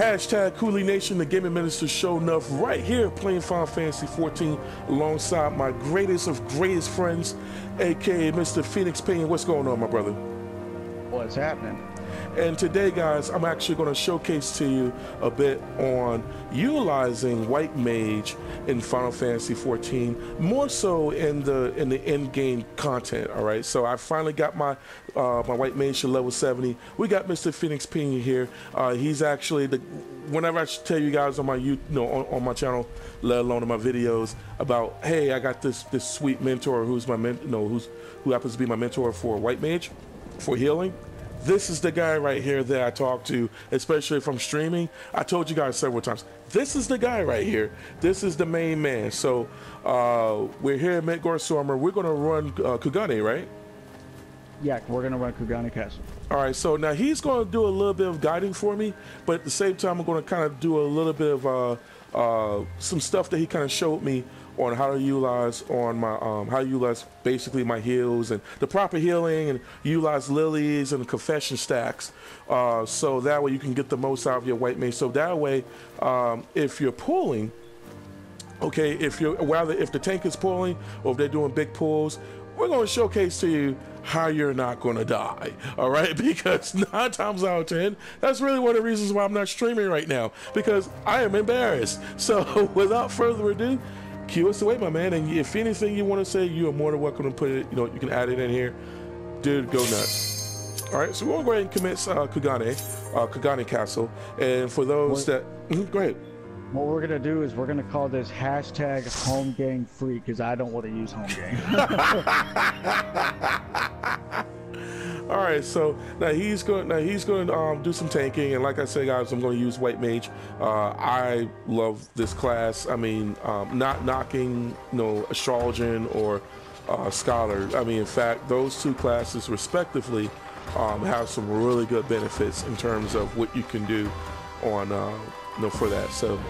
Hashtag Coolie Nation, the gaming minister Sho'Nuff, right here playing Final Fantasy 14 alongside my greatest of greatest friends, aka Mr. Phoenix Pinion. What's going on, my brother? What's happening? And today, guys, I'm actually going to showcase to you a bit on utilizing White Mage in Final Fantasy 14, more so in the end game content. All right, so I finally got my my White Mage to level 70. We got Mr. Phoenix Pinion here. He's actually the whenever I tell you guys on my on my channel, let alone in my videos, about hey, I got this sweet mentor who's my who happens to be my mentor for White Mage for healing. This is the guy right here that I talk to, especially from streaming. I told you guys several times, this is the guy right here. This is the main man. So we're here at Midgard-Stormer. We're going to run Kugane, right? Yeah, we're going to run Kugane Castle. All right, so now he's going to do a little bit of guiding for me, but at the same time, I'm going to kind of do a little bit of some stuff that he kind of showed me on how to utilize on my how to utilize basically my heals and the proper healing, and utilize lilies and confession stacks, so that way you can get the most out of your White Mage. So that way, if you're pulling, okay, if the tank is pulling or if they're doing big pulls, we're going to showcase to you how you're not going to die, all right? Because 9 times out of 10, that's really one of the reasons why I'm not streaming right now, because I am embarrassed. So without further ado, cue us away, my man. And if anything you want to say, you are more than welcome to put it, you can add it in here. Dude, go nuts. All right, so we're going to go ahead and commence Kugane Castle. And for those that, go ahead. What we're going to do is we're going to call this hashtag home game free, because I don't want to use home game. All right, so now he's going to do some tanking, and like I said, guys, I'm going to use White Mage. I love this class. I mean, not knocking, Astrologian or Scholar. I mean, in fact, those two classes respectively have some really good benefits in terms of what you can do on for that. So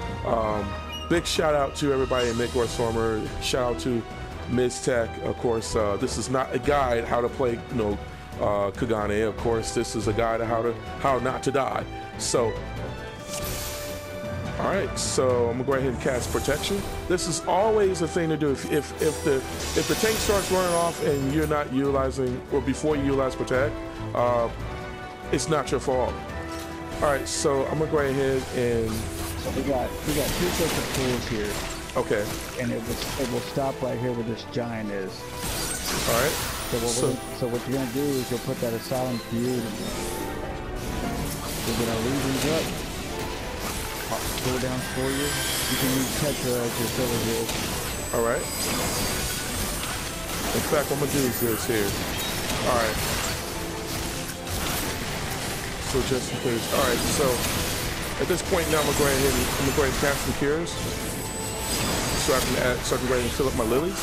big shout out to everybody in Midgard-Stormer. Shout out to Ms. Tech, of course. This is not a guide how to play, Kugane. Of course, this is a guide on how not to die. So, all right. So I'm gonna go ahead and cast protection. This is always a thing to do. If the tank starts running off and you're not utilizing, or before you utilize protect, it's not your fault. All right. So I'm gonna go ahead and. So we got 2 sets of tools here. Okay. And it will stop right here where this giant is. All right. So what you're gonna do is you'll put that Asylum Beauty. We're gonna leave these up. Cooldowns for you. You can use Tetra as your filler here. All right. In fact, what I'm gonna do is this here. All right. So just in case. All right. So at this point now, I'm gonna go ahead and cast some cures, so I can go ahead and fill up my lilies.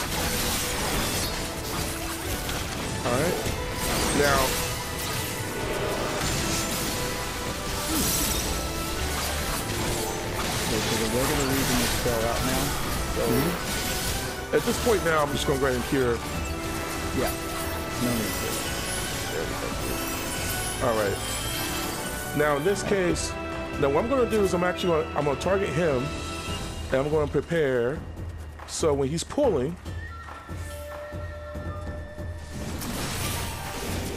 All right. Now, so the regular reason is spell out now. So at this point now, I'm just going to go ahead and cure. Yeah. No need to. All right. Now in this case, now what I'm going to do is I'm going to target him, and I'm going to prepare. So when he's pulling,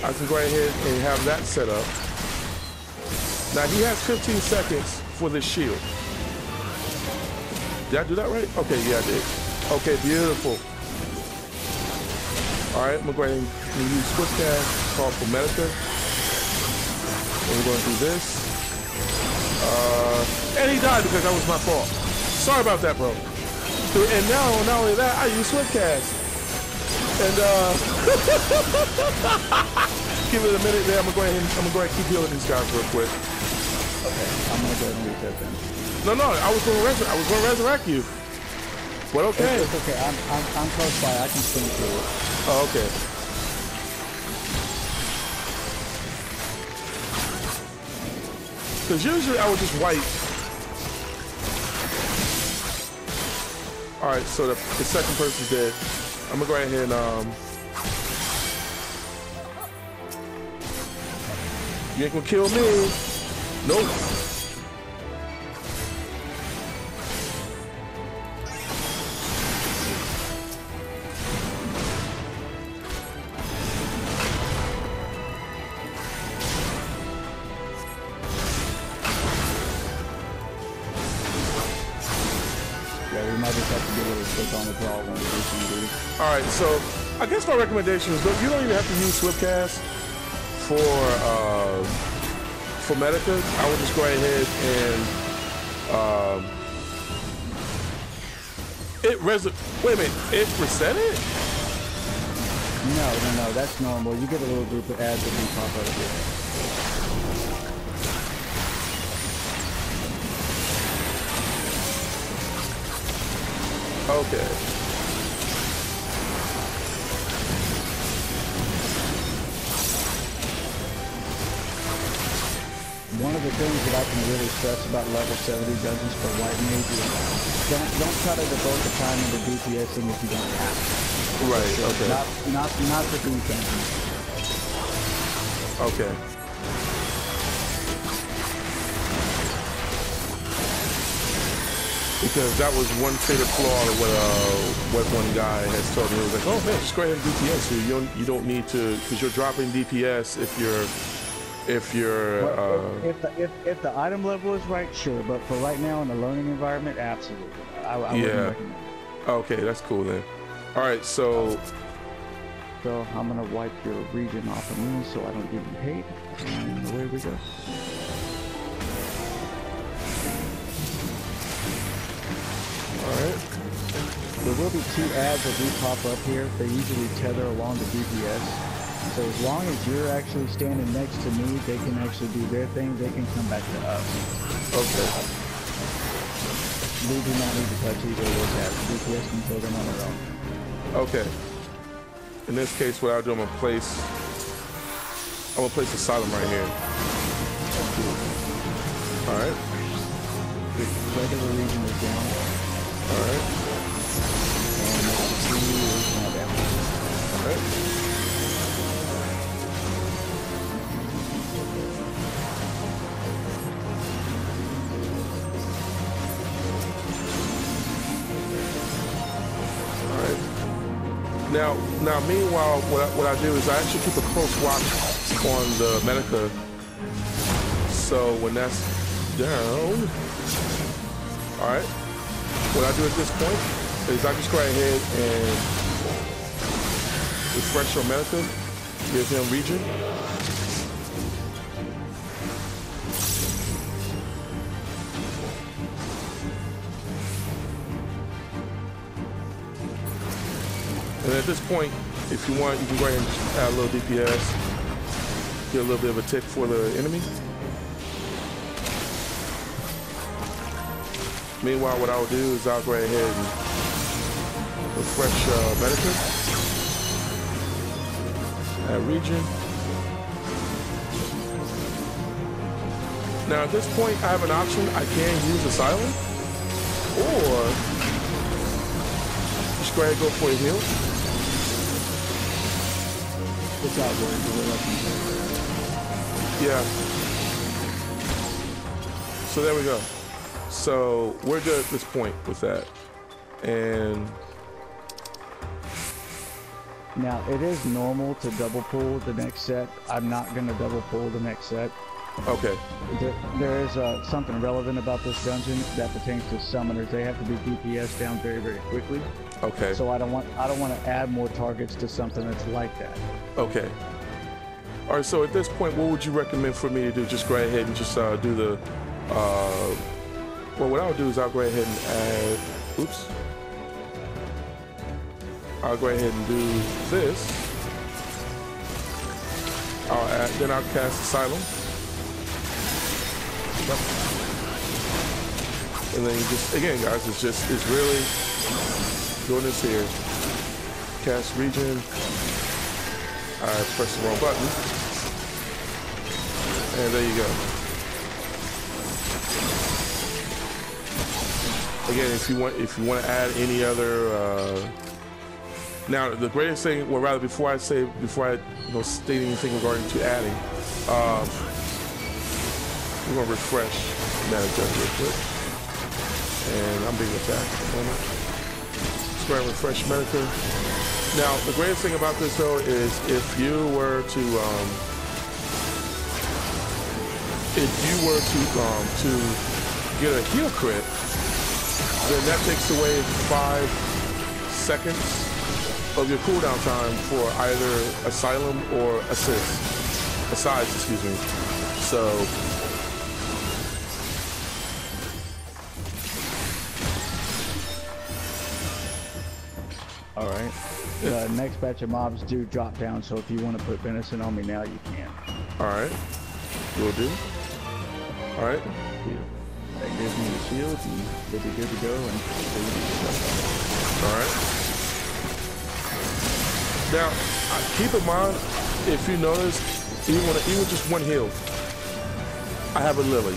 I can go ahead and have that set up. Now he has 15 seconds for this shield. Did I do that right? Okay, yeah, I did. Okay, beautiful. All right, I'm gonna go ahead and use Swift Cast, call for Medica. And we're gonna do this. And he died because that was my fault. Sorry about that, bro. And now, not only that, I use Swift Cast. And give it a minute there. I'm gonna go ahead and keep healing these guys real quick. Okay, I'm gonna go ahead and reset them. No, I was gonna resurrect you. But okay. It's okay. I'm close by. I can swing through it. Oh, okay. Because usually I would just wipe. All right, so the second person's dead. I'm gonna go ahead and you ain't gonna kill me. Nope. recommendation, dude. All right, so I guess my recommendation is you don't even have to use Swiftcast for Medica. I would just go ahead and wait a minute, it reset it? No, that's normal. You get a little group of ads that do pop out of here. Okay. One of the things that I can really stress about level 70 dungeons for White Mage is don't try to devote the time into DPSing if you don't have to. Right, okay. Not the defense. Okay. Because that was one fatal flaw of what one guy has told me. He was like, oh man, just go ahead and DPS here. You don't need to, because you're dropping DPS if the item level is right, sure, but for right now in the learning environment, absolutely. I wouldn't recommend it. Okay, that's cool then. All right, so I'm gonna wipe your region off of me so I don't get you hate, and away we go. All right. There will be 2 ads that do pop up here. They usually tether along the DPS. So as long as you're actually standing next to me, they can actually do their thing. They can come back to us. Okay. We do not need to touch either of those ads. DPS can kill them on their own. Okay. In this case, what I'll do, I'm gonna place Asylum right here. All right. The regular region is down. All right. And the C is now down. All right. Now, meanwhile, what I do is I actually keep a close watch on the Medica. So when that's down, all right. What I do at this point is I just go ahead and refresh your Medica, give him regen. And at this point, if you want, you can go ahead and just add a little DPS, get a little bit of a tick for the enemy. Meanwhile, what I'll do is I'll go ahead and refresh Medica, add regen. Now at this point, I have an option. I can use Asylum, or just go ahead and go for a heal. It's out there. Yeah. So there we go. So we're good at this point with that. And now it is normal to double pull the next set. I'm not going to double pull the next set. okay. There is something relevant about this dungeon that pertains to summoners. They have to be DPS down very, very quickly. Okay. So I don't want to add more targets to something that's like that. Okay. All right. So at this point, what would you recommend for me to do? Just go ahead and just do the. Well, what I'll do is I'll go ahead and add. Oops. I'll go ahead and do this. Then I'll cast Asylum. And then you just, again, guys, it's really doing this here. Cast regen. I pressed the wrong button. And there you go. Again, if you want to add any other, now the greatest thing, well, rather before I state anything regarding to adding, we're gonna refresh Medica real quick, and I'm being attacked at the moment. Just go ahead and refresh Medica. Now, the greatest thing about this though is if you were to get a heal crit, then that takes away 5 seconds of your cooldown time for either Asylum or Asides, excuse me. So all right. The next batch of mobs do drop down, so if you want to put venison on me now, you can. all right, will do. All right. That gives me the shield, and we'll be good to go. And all right. Now, keep in mind, if you notice, even just one heal, I have a lily.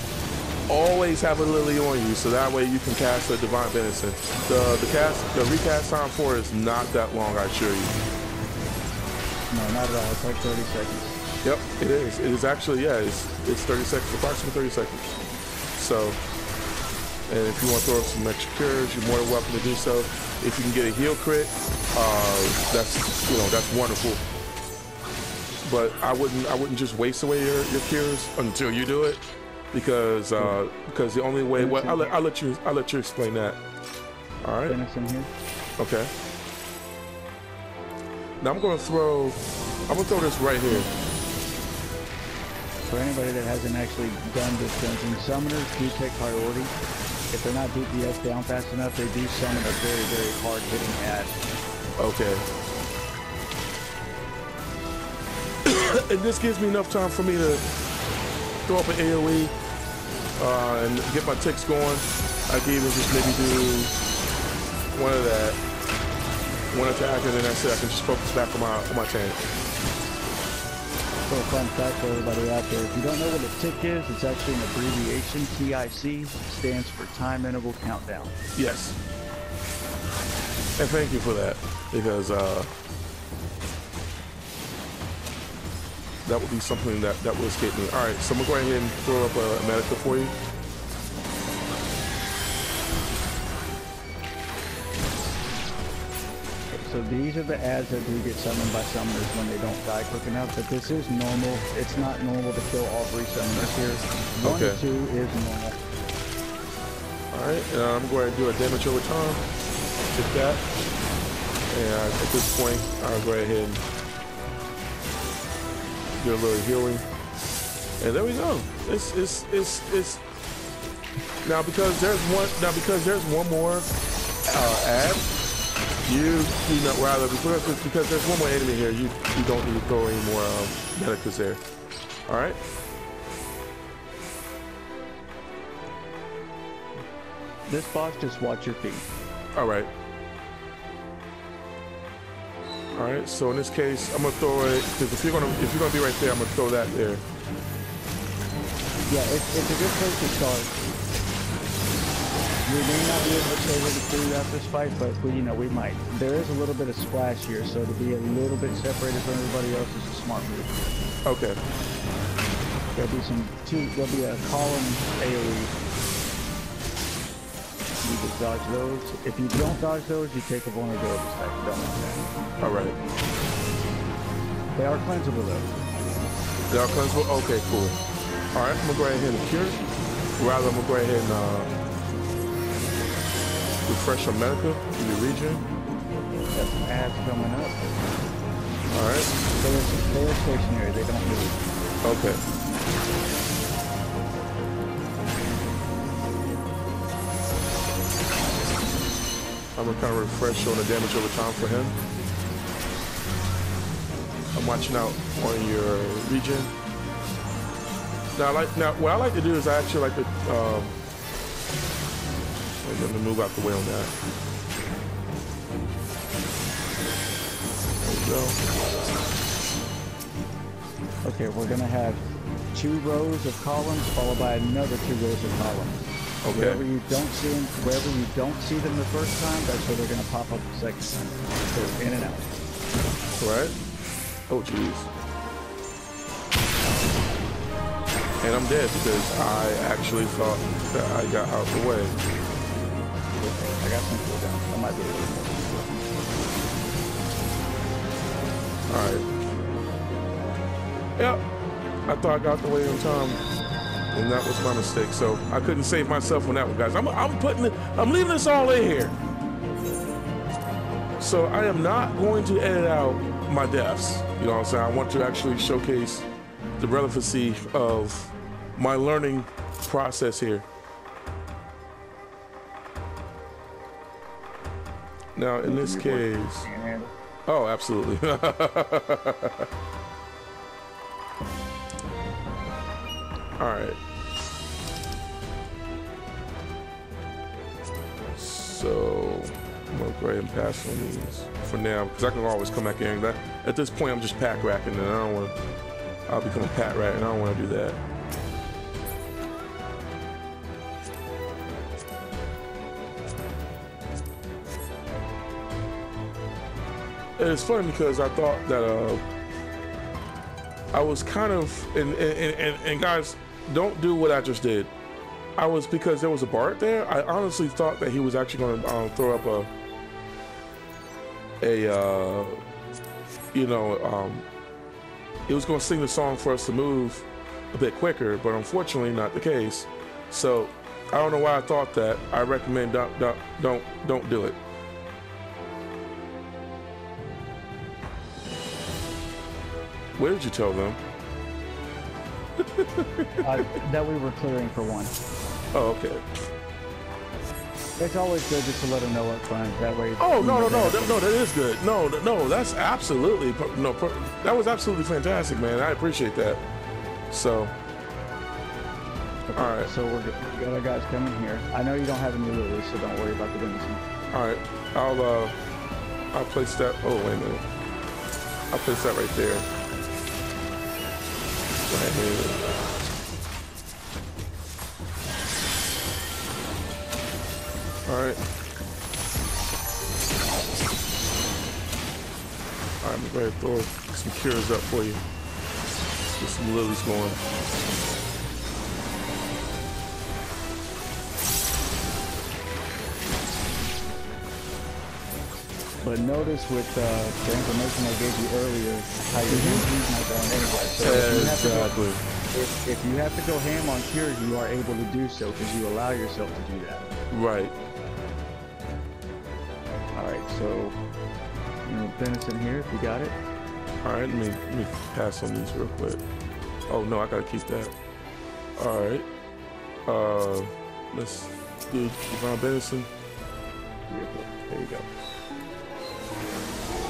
Always have a lily on you, so that way you can cast a divine venison. The recast time for it is not that long, I assure you. no, not at all. It's like 30 seconds. Yep, it is. It is actually, yeah, it's 30 seconds, approximately 30 seconds. So, and if you want to throw up some extra cures, you're more than welcome to do so. If you can get a heal crit, that's wonderful. But I wouldn't just waste away your cures until you do it, because the only way. Well, I'll let you explain that. All right. Venison here. Okay. Now I'm gonna throw this right here. For anybody that hasn't actually done this dungeon, summoners do take priority. If they're not DPS down fast enough, they do summon a very, very hard-hitting ad. Okay. And this gives me enough time for me to throw up an AoE and get my ticks going. I can even just maybe do one attack, and then that's it. I can just focus back on my tank. So a fun fact for everybody out there, if you don't know what a tick is, it's actually an abbreviation. TIC stands for Time Interval Countdown. Yes. And thank you for that, because that would be something that will escape me. All right, so I'm gonna go ahead and throw up a medica for you. So these are the ads that do get summoned by summoners when they don't die quick enough, but this is normal. It's not normal to kill all 3 summoners here. 1 Okay. and 2 is normal. All right, and I'm going to do a damage over time. Take that. And at this point, I'll go ahead and do a little healing. And there we go. It's now because there's one more ad. Because there's one more enemy here, you don't need to throw any more medicas there. All right. This boss, just watch your feet. All right. All right. So in this case, I'm gonna throw it, because if you're gonna be right there, I'm gonna throw that there. Yeah, it's a good place to start. We may not be able to stay really throughout this fight, but we might. There is a little bit of splash here, so to be a little bit separated from everybody else is a smart move. Okay. There'll be a column AoE. You just dodge those. If you don't dodge those, you take a vulnerability stack. Don't like that. All right. They are cleansable though. They are cleansable? Okay, cool. All right, I'm gonna go ahead and cure. Rather, I'm gonna go ahead and refresh your medica, give you regen. Got some ads coming up. All right. They're stationary. They don't move. Okay. I'm gonna kind of refresh on the damage over time for him. I'm watching out on your regen. Now, what I like to do is I actually like to. Let me move out the way on that. There we go. Okay, we're gonna have 2 rows of columns followed by another 2 rows of columns. Okay. Wherever you don't see them the first time, that's where they're gonna pop up the second time. So in and out. All right. Oh, jeez. And I'm dead because I actually thought that I got out the way. I got some cooldown. I might be able to do Alright. Yep. I thought I got the way on time. And that was my mistake. So I couldn't save myself on that one, guys. I'm leaving this all in here. So I am not going to edit out my deaths. You know what I'm saying? I want to actually showcase the relevancy of my learning process here. Now, in this case, oh, absolutely. All right. So I'm gonna go ahead and pass on these for now because I can always come back in. At this point, I'm just pack racking, and I don't want to. I'll become a pat rat, and I don't want to do that. And it's funny because I thought that I was kind of and guys, don't do what I just did. I was, because there was a bard there, I honestly thought that he was actually going to throw up he was going to sing the song for us to move a bit quicker, but unfortunately not the case. So I don't know why I thought that. I recommend don't do it. Where did you tell them? That we were clearing for one. Oh, okay. It's always good just to let them know up front. That way. Oh, no, that is good. No, that's absolutely, that was absolutely fantastic, man. I appreciate that. So, okay, all right. So we got our guys coming here. I know you don't have any lilies, so don't worry about the venison. All right, I'll place that. Oh, wait a minute. I'll place that right there. Right here. All right. I'm going to go ahead and throw some cures up for you. Let's get some lilies going. But notice with the information I gave you earlier, how your MPs might go on anyway. So exactly. If you have to go ham on cures, you are able to do so because you allow yourself to do that. Right. All right, so venison here, if you got it. All right, let me pass on these real quick. Oh no, I gotta keep that. All right. Let's do divine venison. There you go.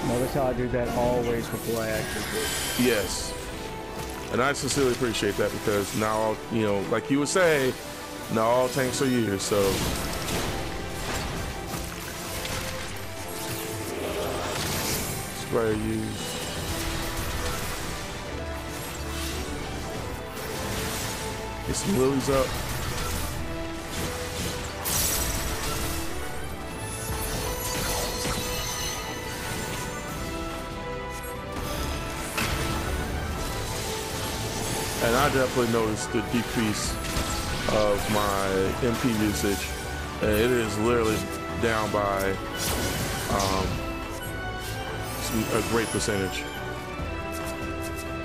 Notice how I do that always before I actually do it. Yes. And I sincerely appreciate that because now, like you would say, now all tanks are yours, so. Sprayer used. Get some lilies up. And I definitely noticed the decrease of my MP usage. And it is literally down by a great percentage.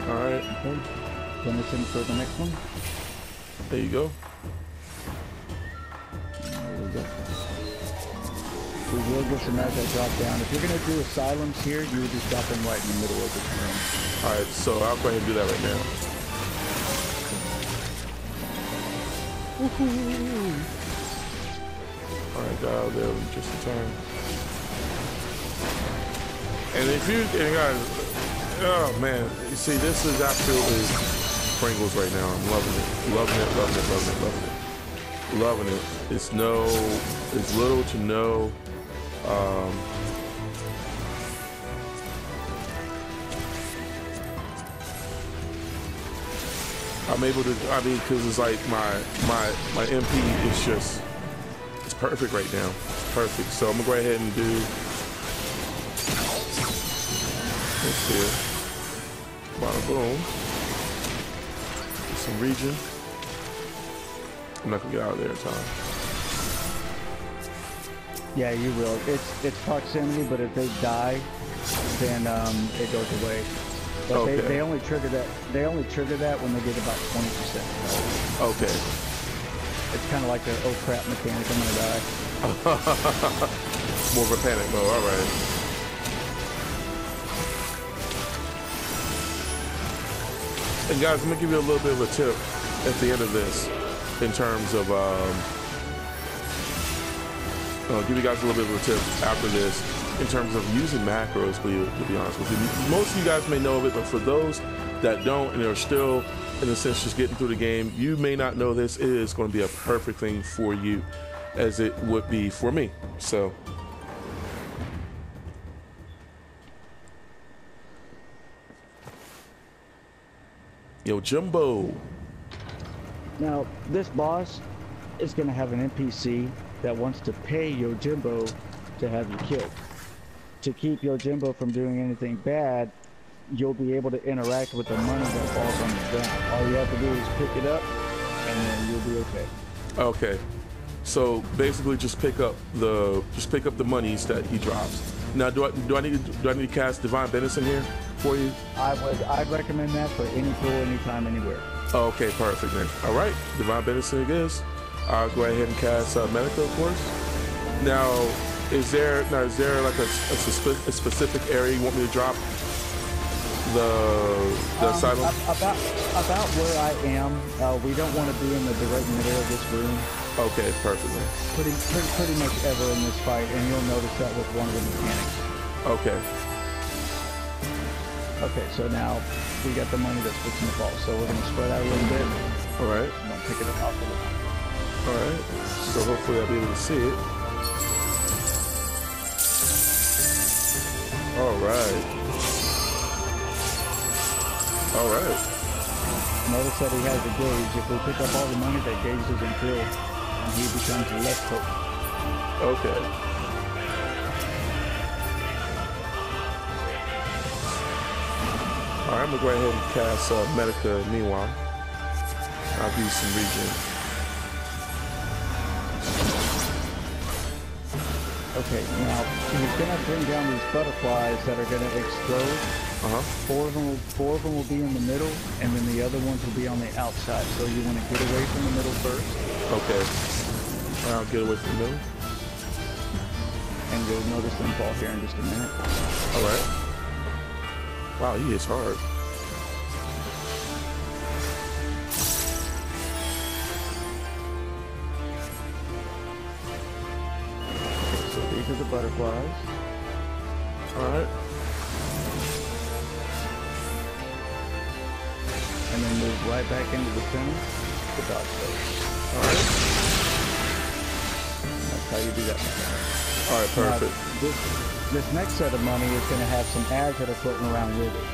All right. Okay. Venison for the next one. There you go. There we go. We will get some as I drop down. If you're going to do asylums here, you would just drop them right in the middle of the room. All right, so I'll go ahead and do that right now. All right, got out there just in time. And guys, oh man, you see, this is absolutely Pringles right now. I'm loving it, loving it, loving it, loving it, loving it, loving it. It's little to no. I'm able to, because it's like my MP is just, it's perfect right now. It's perfect. So I'm gonna go ahead and do this here. Bada boom. Get some region. I'm not gonna get out of there in time. Yeah, you will. It's proximity, but if they die, then it goes away. But okay. they only trigger that. They only trigger that when they get about 20%. Okay. It's kind of like a oh crap mechanic. I'm gonna die. More of a panic mode. All right. And guys, I'm gonna give you a little bit of a tip at the end of this in terms of I'll give you guys a little bit of a tip after this in terms of using macros, to be honest with you. Most of you guys may know of it, but for those that don't and are still, in a sense, just getting through the game, you may not know this. It is going to be a perfect thing for you, as it would be for me. So, yo, Jumbo. Now, this boss is going to have an NPC that wants to pay Yojimbo to have you killed. To keep Yojimbo from doing anything bad, you'll be able to interact with the money that falls on the ground. All you have to do is pick it up, and then you'll be okay. Okay, so basically, just pick up the monies that he drops. Now, do I need to cast Divine Benison here for you? I'd recommend that for any pool, anytime, anywhere. Okay, perfect then. All right, Divine Benison it is. I'll go ahead and cast Medica, of course. Now, is there like a specific area you want me to drop the asylum? About where I am, we don't want to be in the direct middle of this room. Okay, perfect. Pretty much ever in this fight, and you'll notice that with one of the mechanics. Okay. Okay, so now we got the money that's fixing to fall, so we're going to spread out a little bit. All right. And then pick it up off the ground. All right. So hopefully I'll be able to see it. All right. All right. Notice that he has a gauge. If we pick up all the money, that gauge doesn't fill, and he becomes less potent. Okay. All right, I'm gonna go ahead and cast Medica. Meanwhile, I'll do some regen. Okay, now he's gonna bring down these butterflies that are gonna explode. Four of them will be in the middle, and then the other ones will be on the outside. So you want to get away from the middle first. Okay. I'll get away from the middle. And you'll notice them fall here in just a minute. All right. Wow, he hits hard. Okay, so these are the butterflies. All right. And then move right back into the center, the dodge space. All right. That's how you do that. All right, perfect. Now, this next set of money is going to have some ads that are floating around with it.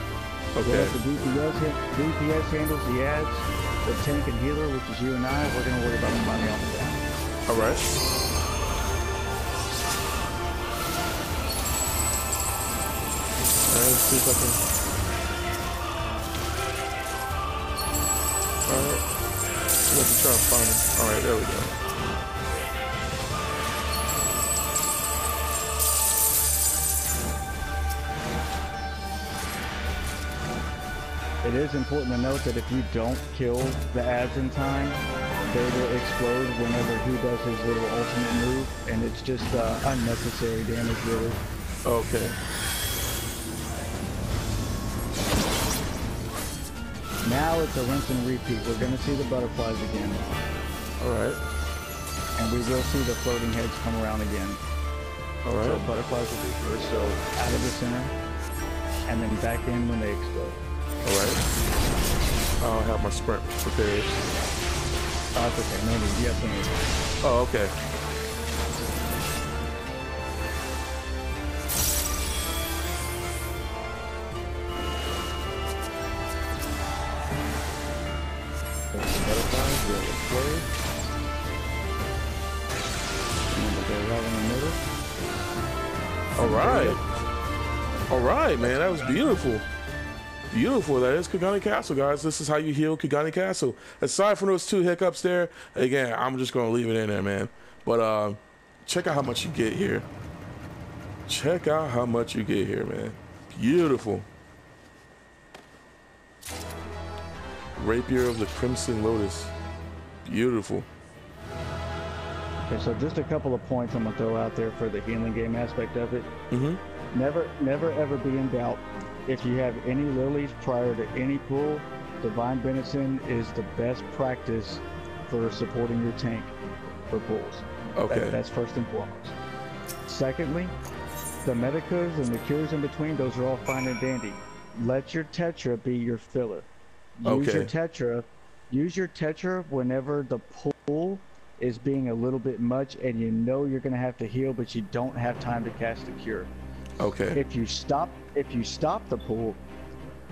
Okay. The DPS handles the ads, the tank and healer, which is you and I. We're going to worry about the money on the ground. All right. All right, let's see if I can. All right. Let's try to find him. All right, there we go. It is important to note that if you don't kill the ads in time, they will explode whenever he does his little ultimate move, and it's just unnecessary damage, really. Okay. Now it's a rinse and repeat. We're going to see the butterflies again. All right. And we will see the floating heads come around again. All right. So butterflies will be first, so out of the center, and then back in when they explode. All right. I'll have my sprint prepared. Oh, that's okay. No need. You have to move. Oh, okay. There's the butterflies. They'll explode. And then we'll go right in the middle. All right. All right, man. That was beautiful. Beautiful. That is Kugane Castle, guys. This is how you heal Kugane Castle. Aside from those 2 hiccups there, again, I'm just going to leave it in there, man. But check out how much you get here. Check out how much you get here, man. Beautiful. Rapier of the Crimson Lotus. Beautiful. Okay, so just a couple of points I'm going to throw out there for the healing game aspect of it. Never ever be in doubt. If you have any lilies prior to any pool, Divine Benison is the best practice for supporting your tank for pulls. Okay. That's first and foremost. Secondly, the Medicas and the cures in between, those are all fine and dandy. Let your Tetra be your filler. Use your Tetra. Use your Tetra whenever the pull is being a little bit much and you know you're going to have to heal, but you don't have time to cast a cure. Okay. If you stop the pull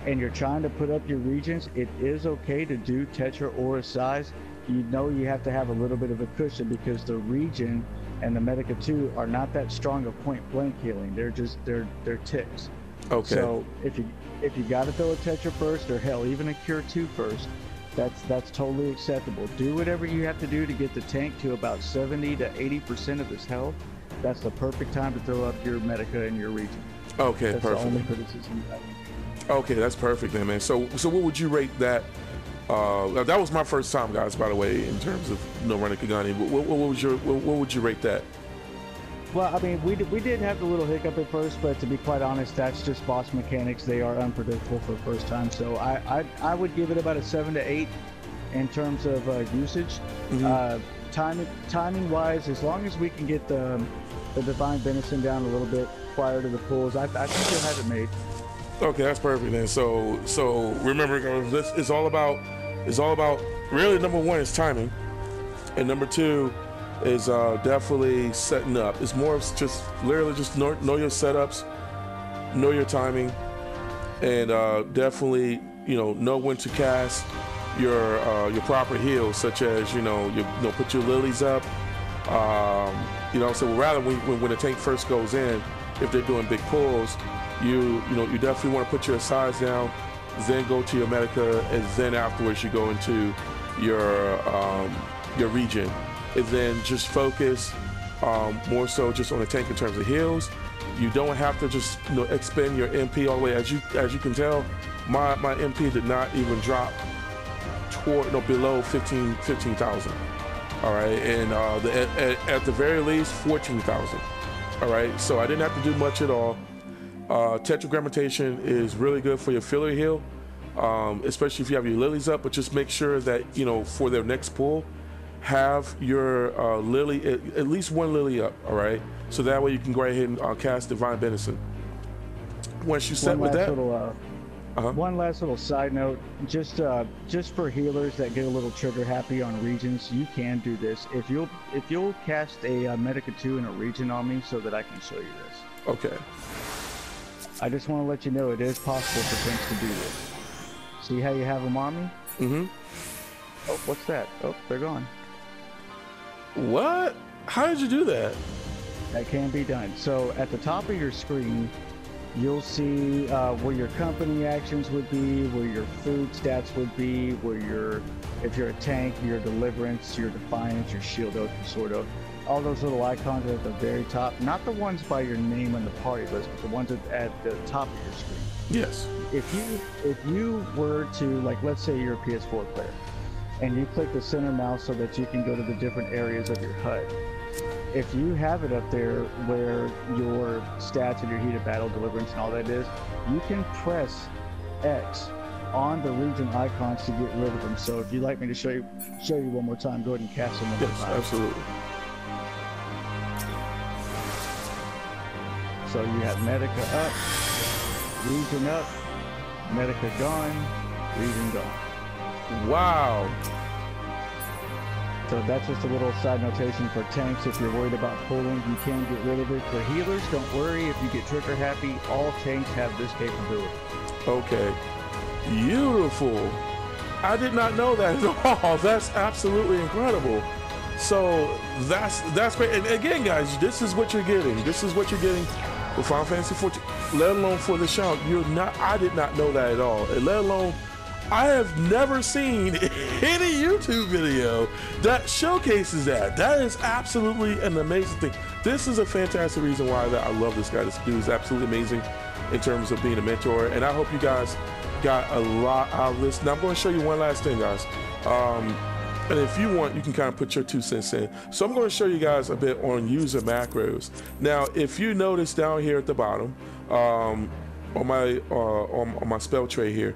and you're trying to put up your regions, it is okay to do Tetra or a size. You know you have to have a little bit of a cushion because the regen and the Medica 2 are not that strong of point blank healing. They're just they're ticks. Okay. So if you got to throw a Tetra first, or hell, even a Cure 2 first, that's totally acceptable. Do whatever you have to do to get the tank to about 70 to 80% of its health. That's the perfect time to throw up your Medica and your regen. Okay, that's perfect. The only criticism you have. Okay, that's perfect then, man. So what would you rate that? That was my first time, guys, by the way, in terms of running Kugane. What would you rate that? Well, I mean, we did have the little hiccup at first, but to be quite honest, that's just boss mechanics. They are unpredictable for the first time. So I would give it about a 7 to 8 in terms of usage. Mm-hmm. Timing wise, as long as we can get the Divine Benison down a little bit prior to the pulls, I think you'll have it made. Okay, that's perfect then. So remember, this is all about really, number one is timing, and number two is definitely setting up. It's more of just literally just know your setups, know your timing, and definitely know when to cast your proper heals, such as put your lilies up. So rather when the tank first goes in, if they're doing big pulls, you definitely want to put your size down, then go to your Medica, and then afterwards you go into your regen, and then just focus more so just on the tank in terms of heals. You don't have to just expend your MP all the way. As you can tell, my MP did not even drop below 15,000. All right, and at the very least 14,000. All right, so I didn't have to do much at all. Tetragrammatation is really good for your filler heal, especially if you have your lilies up, but just make sure that for their next pull, have your lily, at least one lily up. All right, so that way you can go ahead and cast Divine Benison. Once you set with that, one last little side note, just for healers that get a little trigger happy on regions, you can do this. If you'll cast a Medica 2 and a regen on me so that I can show you this. Okay. I just want to let you know it is possible for tanks to do this. See how you have them on me? Mm-hmm. Oh, what's that? Oh, they're gone. What? How did you do that? That can be done. So at the top of your screen, you'll see where your company actions would be, where your food stats would be, if you're a tank, your deliverance, your defiance, your shield oath, your sword oath. All those little icons are at the very top, not the ones by your name on the party list, but the ones at the top of your screen. Yes. If you were to, like, let's say you're a PS4 player, and you click the center mouse so that you can go to the different areas of your HUD. If you have it up there where your stats and your heated battle, deliverance, and all that is, you can press X on the region icons to get rid of them. So if you'd like me to show you one more time, go ahead and cast them one more time. Yes, absolutely. So you have Medica up, region up, Medica gone, region gone. Wow. So that's just a little side notation for tanks. If you're worried about pulling, you can get rid of it. For healers, don't worry. If you get trigger happy, all tanks have this capability. Okay. Beautiful. I did not know that at all. That's absolutely incredible. So that's great. And again, guys, this is what you're getting. This is what you're getting with Final Fantasy 14, let alone for the shout. I did not know that at all. And let alone, I have never seen any YouTube video that showcases that. That is absolutely an amazing thing. This is a fantastic reason why I love this guy. This dude is absolutely amazing in terms of being a mentor. And I hope you guys got a lot out of this. Now I'm going to show you one last thing, guys. And if you want, you can kind of put your 2 cents in. So I'm going to show you guys a bit on user macros. Now, if you notice down here at the bottom, on my spell tray here,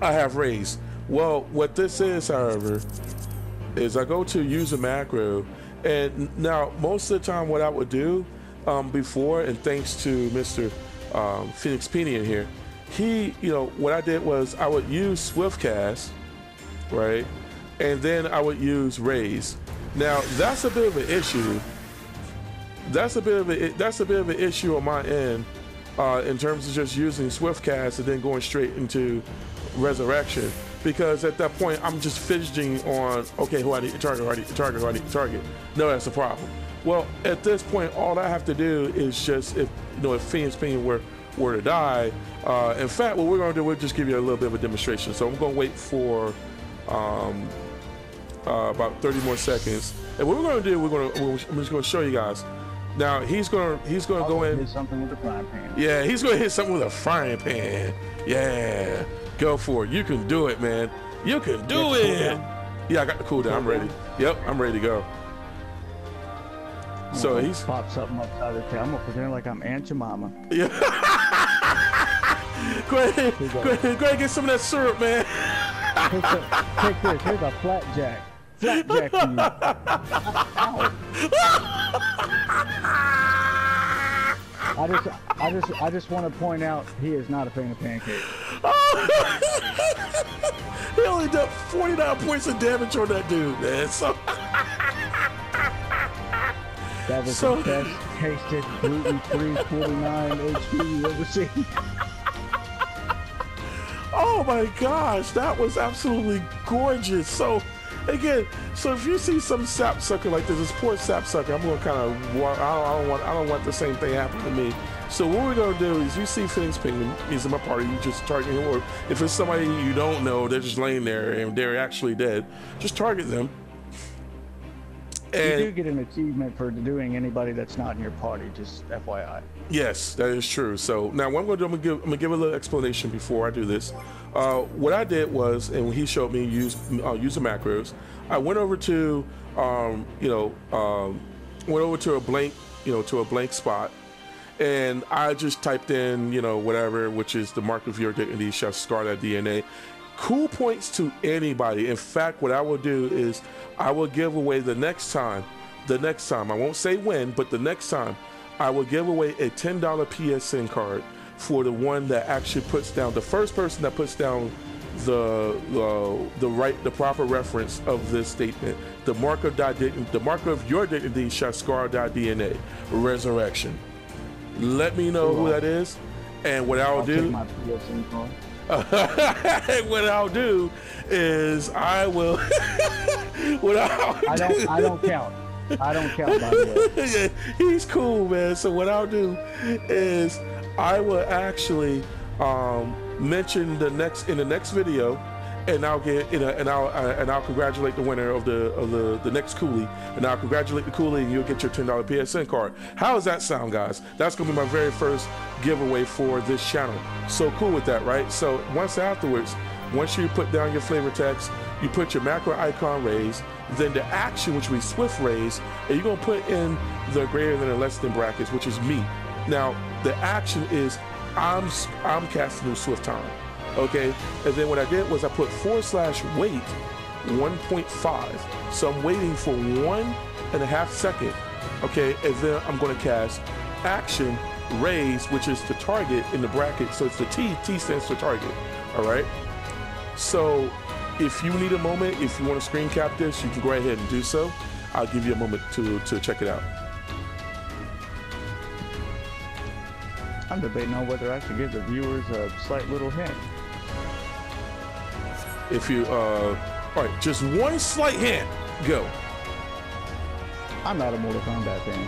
I have raised. Well, what this is, however, is I go to use a macro, and now most of the time what I would do before, and thanks to Mr. Phoenix Pinion here, he, you know, what I did was I would use Swift Cast, right? And then I would use Raise. Now that's a bit of an issue. That's a bit of an issue on my end in terms of just using Swift Cast and then going straight into Resurrection, because at that point I'm just fidgeting on, okay, who I need to target, who I need to target, who I need to target. No, that's a problem. Well, at this point, all I have to do is just, if you know, if Phoenix Pinion were to die, in fact, what we're going to do, we'll just give you a little bit of a demonstration. So I'm going to wait for about 30 more seconds, and what we're going to do, I'm just going to show you guys. Now he's going to go in. Hit something with a frying pan. Yeah, he's going to hit something with a frying pan. Yeah, go for it. You can do it, man. You can do it. Yeah, I got the cooldown. I'm ready. Yep, I'm ready to go. So he's pop something upside the tail. I'm gonna pretend like I'm Aunt Jemima. Yeah. Go ahead, get some of that syrup, man. Take this. Here's a flapjack. Flapjack for you. I just want to point out he is not a fan of pancakes. He only did 49 points of damage on that dude, man. So that was the best tasted gluten-free 49 HP you ever seen. Oh my gosh, that was absolutely gorgeous. So again, so if you see some sapsucker like this poor sapsucker, I'm gonna kind of, I don't want the same thing happen to me. So what we're gonna do is, you see Phoenix Pinion, he's in my party, you just target him, or if it's somebody you don't know, they're just laying there and they're actually dead, just target them. And you do get an achievement for doing anybody that's not in your party, just FYI. Yes, that is true. So now what I'm going to do, I'm going to give a little explanation before I do this. What I did was, and when he showed me use the macros, I went over to, went over to a blank spot, and I just typed in, whatever, which is the mark of your dignity shall scar that DNA. Cool points to anybody. In fact, what I will do is I will give away the next time, I won't say when, but the next time, I will give away a $10 PSN card for the one that actually puts down, the first person that puts down the proper reference of this statement. The mark of your dignity shall scar thy DNA. Resurrection. Let me know who that is, and what I'll do. Take my PSN card. What I'll do is I will. I don't count. I don't count, by the way. Yeah, he's cool, man. So what I'll do is I will actually mention in the next video, and I'll get and I'll congratulate the winner of the next coolie, and I'll congratulate the coolie, and you'll get your $10 PSN card. How does that sound, guys? That's gonna be my very first giveaway for this channel. So cool with that, right? So once you put down your flavor text, you put your macro icon raise, then the action, which will be swift raise, and you're gonna put in the greater than and less than brackets, which is me. Now the action is I'm casting with swift time. Okay, and then what I did was I put /wait 1.5. So I'm waiting for 1.5 seconds. Okay, and then I'm going to cast action raise, which is the target in the bracket. So it's the T stands for target. All right. So if you need a moment, if you want to screen cap this, you can go ahead and do so. I'll give you a moment to check it out. I'm debating on whether I should give the viewers a slight little hint. If you, all right, just one slight hint, go. I'm not a Mortal Kombat fan.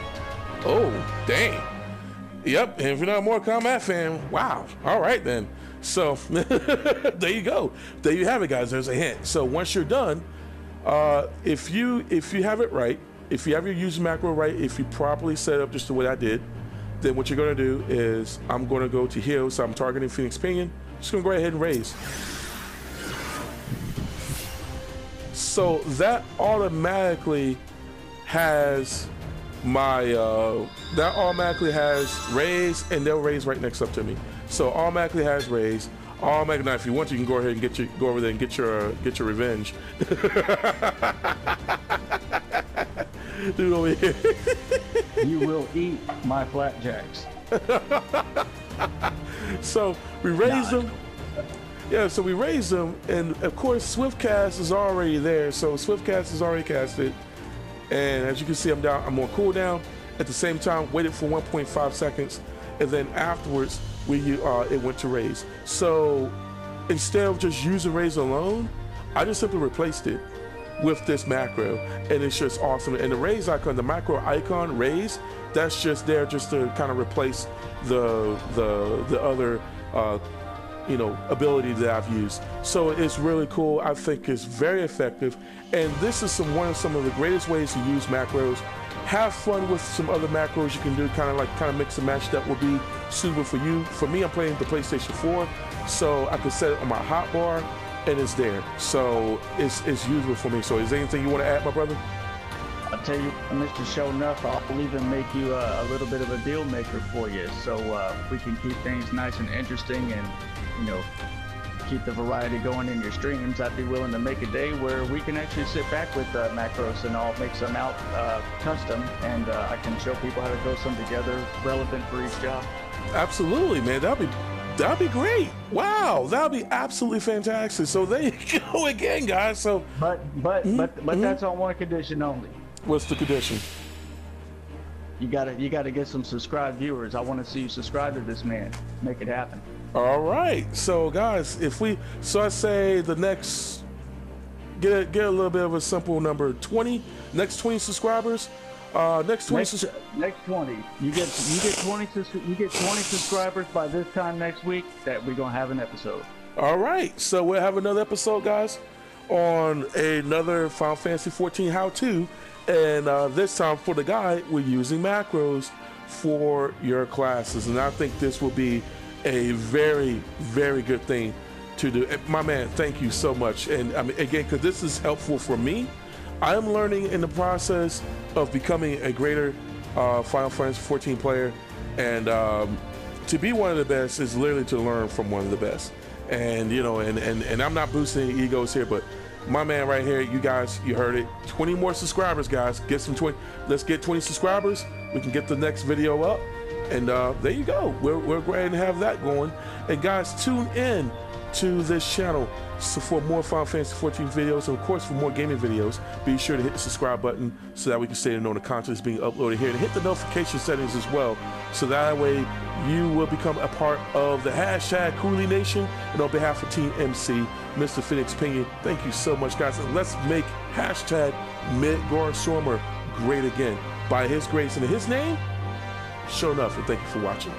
Oh, dang. Yep, and if you're not a Mortal Kombat fan, wow. All right, then. So, there you go. There you have it, guys. There's a hint. So once you're done, if you have it right, if you have your use macro right, if you properly set up just the way I did, then what you're going to do is I'm going to go to heal. So I'm targeting Phoenix Pinion. Just going to go ahead and raise. So that automatically has my raise, and they'll raise right next up to me. So automatically has raise. Oh, Mega Knight, if you want, you can go ahead and go over there and get your revenge. Dude over here. You will eat my flapjacks. So we raised them. Yeah, so we raised them, and of course Swift Cast is already there. So Swift Cast is already casted, and as you can see, I'm on cooldown. At the same time, waited for 1.5 seconds, and then afterwards it went to raise. So instead of just using raise alone, I just simply replaced it with this macro, and it's just awesome. And the raise icon, the macro icon raise, that's just there just to kind of replace the other ability that I've used. So it's really cool. I think it's very effective, and this is some of the greatest ways to use macros. Have fun with some other macros you can do, kind of mix and match that will be suitable for you. For me, I'm playing the PlayStation 4, so I can set it on my hotbar, and it's there. So it's usable for me. So is there anything you want to add, my brother? I'll tell you, Mr. Sho'Nuff, I'll even make you a little bit of a deal maker for you, so we can keep things nice and interesting, and keep the variety going in your streams. I'd be willing to make a day where we can actually sit back with macros, and I'll make some out custom, and I can show people how to throw some together relevant for each job. Absolutely, man. That'd be great. Wow, that'd be absolutely fantastic. So there you go again, guys. So, but that's on one condition only. What's the condition? You gotta get some subscribed viewers. I want to see you subscribe to this man. Make it happen. All right. So, guys, I say the next get a little bit of a simple number, 20. Next 20 subscribers. Next 20. You get 20 subscribers by this time next week. That we're gonna have an episode. All right. So we'll have another episode, guys, on another Final Fantasy 14 how-to, and this time for the guide, we're using macros for your classes, and I think this will be a very, very good thing to do. My man, thank you so much. And I mean, again, because this is helpful for me. I'm learning in the process of becoming a greater Final Fantasy 14 player, and to be one of the best is literally to learn from one of the best. And and I'm not boosting any egos here, but my man right here, you guys, you heard it. 20 more subscribers, guys. Let's get 20 subscribers. We can get the next video up. And there you go. We're going to have that going. And guys, tune in to this channel for more Final Fantasy 14 videos, and of course for more gaming videos. Be sure to hit the subscribe button so that we can stay to know the content is being uploaded here, and hit the notification settings as well, so that way you will become a part of the hashtag Cooley Nation. And on behalf of Team MC, Mr. Phoenix Pinion, thank you so much, guys. And let's make hashtag Midgard Stormer great again. By his grace and in his name, Sho'Nuff, and thank you for watching.